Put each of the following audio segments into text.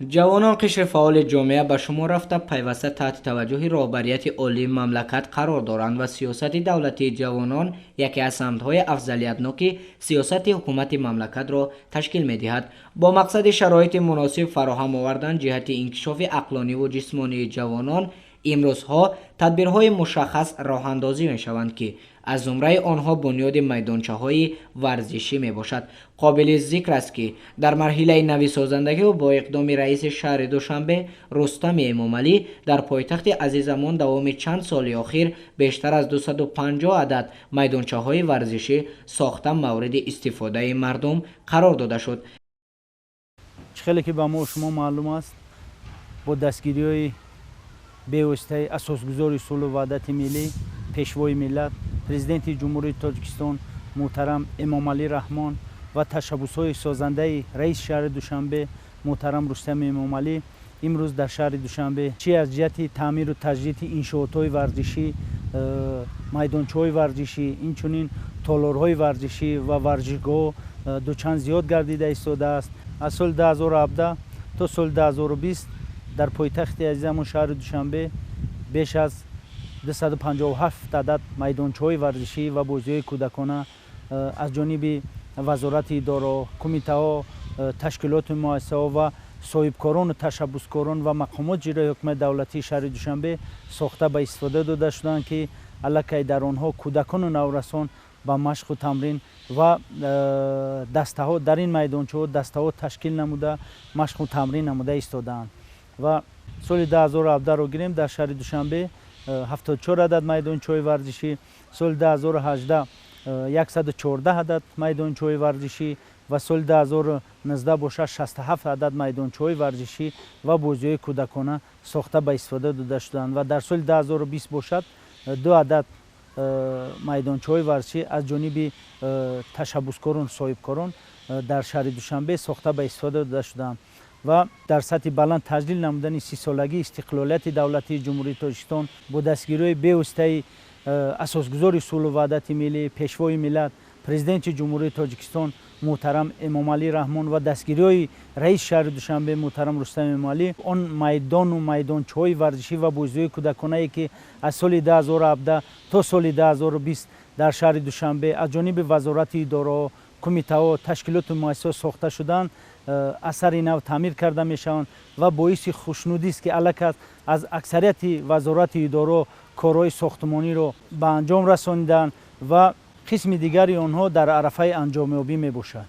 ҷавонон қишри фаъоли ҷомеа ба шумор рафта пайваста таҳти таваҷҷӯҳи роҳбарияти олии мамлакат қарор доранд ва сиёсати давлатии ҷавонон яке аз самтҳои афзалиятноки сиёсати ҳукумати мамлакатро ташкил медиҳад. Бо мақсади шароити муносиб фароҳам овардан ҷиҳати инкишофи ақлониву ҷисмонии ҷавонон имрӯзҳо тадбирҳои мушаххас роҳандозӣ мешаванд, ки аз ҷумраи онҳо бунёди майдончаҳои варзишӣ мебошад. қобили зикр аст, ки дар марҳилаи нави созандагӣ бо иқдоми раиси шаҳри Душанбе Рустами Эмомалӣ дар пойтахти азизамон давоми чанд соли охир бештар аз 250 адад майдончаҳои варзишӣ сохта мавриди истифодаи мардум қарор дода шуд. хеле ки ба мо шумо маълум аст, бо дастгириҳои бевоситаи асосгузори сулҳу ваҳдати миллӣ, пешвои миллат, президенти ҷумҳурии Тоҷикистон муҳтарам Эмомалӣ Раҳмон ва ташаббусҳои созандаи раиси шаҳри Душанбе муҳтарам Рустами Эмомалӣ имрӯз дар шаҳри Душанбе чӣ аз ҷиҳати таъмиру таҷдиди иншоотҳои варзишӣ, майдончаҳои варзишӣ, инчунин толорҳои варзишӣ ва варзишгоҳ дучанд зиёд гардида истодааст. аз соли 2017 то соли 2020 дар пойтахти азизамон шаҳри Душанбе беш аз 257 адад майдончаҳои варзишӣ ва бозиҳои кӯдакона аз ҷониби вазорати идора, кумитаҳо, ташкилоти муассисаҳо ва соҳибкорону ташаббускорон ва мақомоти иҷроии ҳукумати давлатии шаҳри Душанбе сохта ба истифода дода шуданд, ки аллакай дар онҳо кӯдакону наврасон ба машқу тамрин ва дастаҳо дар ин майдончаҳо дастаҳо ташкил намуда машқу тамрин намуда истодаанд. ва соли 2017-ро гирем, дар шаҳри Душанбе 74 адад майдончаҳои варзишӣ, соли 2018 114 адад майдончаҳои варзишӣ ва соли 2019 бошад 67 адад майдончаҳои варзишӣ ва бозиҳои кӯдакона сохта ба истифода дода шуданд ва дар соли 2020 бошад 2 адад майдончаҳои варзишӣ аз ҷониби ташаббускорон соҳибкорон дар шаҳри Душанбе сохта ба истифода дода шуданд ва дар сатҳи баланд таҷдил намудани 30-солагии истиқлолияти давлатии ҷумҳурии Тоҷикистон бо дастгириҳои бевоситаи асосгузори сулҳу ваҳдати миллӣ, пешвои миллат, президенти ҷумҳурии Тоҷикистон муҳтарам Эмомалӣ Раҳмон ва дастгириҳои раиси шаҳри Душанбе муҳтарам Рустами Эмомалӣ он майдону майдончаҳои варзишӣ ва бозиҳои кӯдаконае, ки аз соли 2017 то соли 2020 дар шаҳри Душанбе аз ҷониби вазорати идораҳо, кумитаҳо, ташкилоту муассисаҳо сохта шуданд, асари нав таъмир карда мешаванд ва боиси хушнудист, ки аллакас аз аксарияти вазорати идораҳо корҳои сохтмониро ба анҷом расониданд ва қисми дигари онҳо дар арафаи анҷомёбӣ мебошад.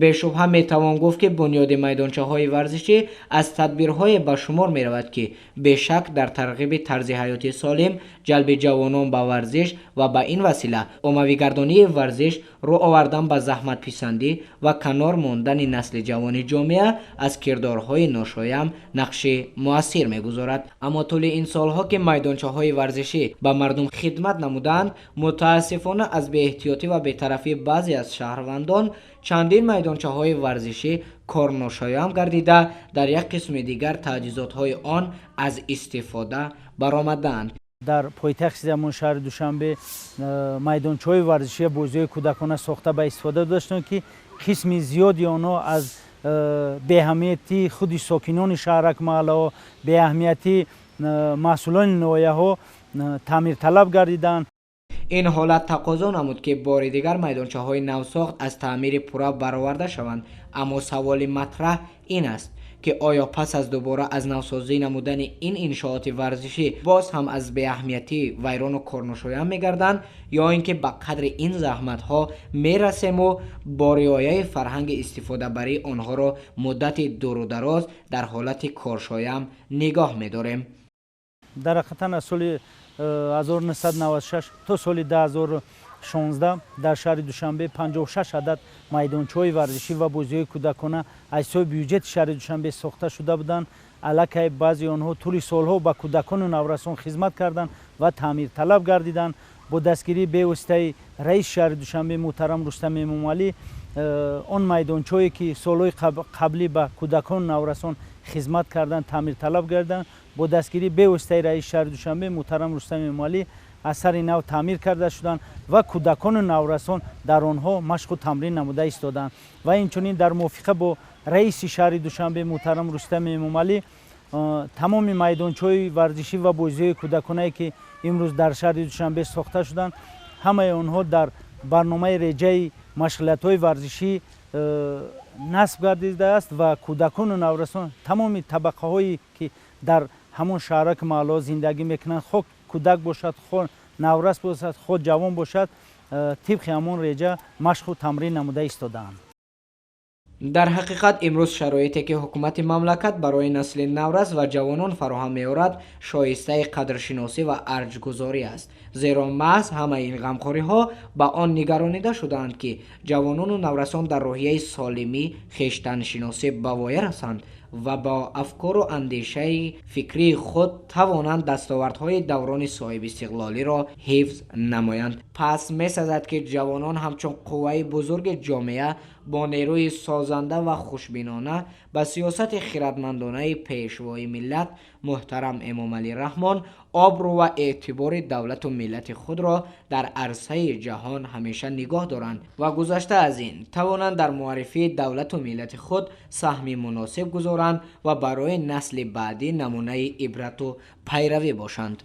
бешубҳа метавон гуфт, ки бунёди майдончаҳои варзишӣ аз тадбирҳое ба шумор меравад, ки бешак дар тарғиби тарзи ҳаёти солим, ҷалби ҷавонон ба варзиш ва ба ин васила оммавигардонии варзиш, рӯ овардан ба заҳматписандӣ ва канор мондани насли ҷавони ҷомеа аз кирдорҳои ношоям нақши муассир мегузорад. аммо тӯли ин солҳо, ки майдончаҳои варзишӣ ба мардум хидмат намуданд, мутаассифона аз беэҳтиётӣ ва бетарафии баъзе аз шаҳрвандон чандин майдончаҳои варзишӣ корношоям гардида, дар як қисми дигар таҷҳизотҳои он аз истифода баромадаанд. дар пойтахти замон шаҳри Душанбе майдончаҳои варзишӣ ва бозиҳои кӯдакона сохта ба истифода додаштанд, ки қисми зиёди онҳо аз беаҳамияти худи сокинони шаҳрак маҳаллаҳо, беаҳамияти масъулони ноҳияҳо таъмирталаб гардиданд. ин ҳолат тақозо намуд, ки бори дигар майдончаҳои навсохт аз таъмири пурра бароварда шаванд. аммо саволи матраҳ ин аст, ки оё пас аз дубора аз навсозӣ намудани ин иншооти варзишӣ боз ҳам аз беаҳамиятӣ вайрону корношоям мегарданд, ё ин ки ба қадри ин заҳматҳо мерасему бо риояи фарҳанги истифодабарии онҳоро муддати дурудароз дар ҳолати коршоям нигоҳ медорем. дар ҳақиқатан аз соли 1996 то соли 2016 дар шаҳри Душанбе 56 адад майдончаҳои варзишӣ ва бозиҳои кӯдакона аз ҳисоби бюҷети шаҳри Душанбе сохта шуда буданд. аллакай баъзи онҳо тӯли солҳо ба кӯдакону наврасон хизмат карданд ва таъмирталаб гардиданд. бо дастгирии бевоситаи раиси шаҳри Душанбе муҳтарам Рустами Эмомалӣ он майдончаҳое, ки солҳои қаблӣ ба кӯдакону наврасон хизмат карданд, таъмирталаб гарданд, бо дастгирии бевоситаи раиси шаҳри Душанбе муҳтарам Рустами Эмомалӣ аз сари нав таъмир карда шуданд ва кӯдакону наврасон дар онҳо машқу тамрин намуда истоданд ва инчунин дар мувофиқа бо раиси шаҳри душанбе муҳтарам рустами эмомалӣ тамоми майдончаҳои варзишӣ ва бозиҳои кӯдаконае ки имрӯз дар шаҳри душанбе сохта шуданд ҳамаи онҳо дар барномаи реҷаи машғулиятҳои варзишӣ насб гардидааст ва кӯдакону наврасон тамоми табақаҳое ки дар ҳамон шаҳраки маҳаллаҳо зиндагӣ мекунанд хо кӯдак бошад хо наврас бошад хо ҷавон бошад тибқи ҳамон реҷа машқу тамрин намуда истодаанд. дар ҳақиқат имрӯз шароите ки ҳукумати мамлакат барои насли наврас ва ҷавонон фароҳам меорад шоистаи қадршиносӣ ва арҷгузорӣ аст, зеро маҳз ҳамаи ин ғамхориҳо ба он нигаронида шудаанд ки ҷавонону наврасон дар роҳияи солимӣ хештаншиносӣ ба воя расанд ва ба афкору андешаи фикрии худ тавонанд дастовардҳои даврони соҳибистиқлолиро ҳифз намоянд. пас месазад ки ҷавонон ҳамчун қувваи бузурги ҷомеа бо нерӯи созанда ва хушбинона ба сиёсати хиратмандонаи пешвои миллат муҳтарам Эмомалӣ Раҳмон обрӯ ва эътибори давлату миллати худро дар арсаи ҷаҳон ҳамеша нигоҳ доранд ва гузашта аз ин тавонанд дар муаррифии давлату миллати худ саҳми муносиб гузоранд ва барои насли баъдӣ намунаи ибрату пайравӣ бошанд.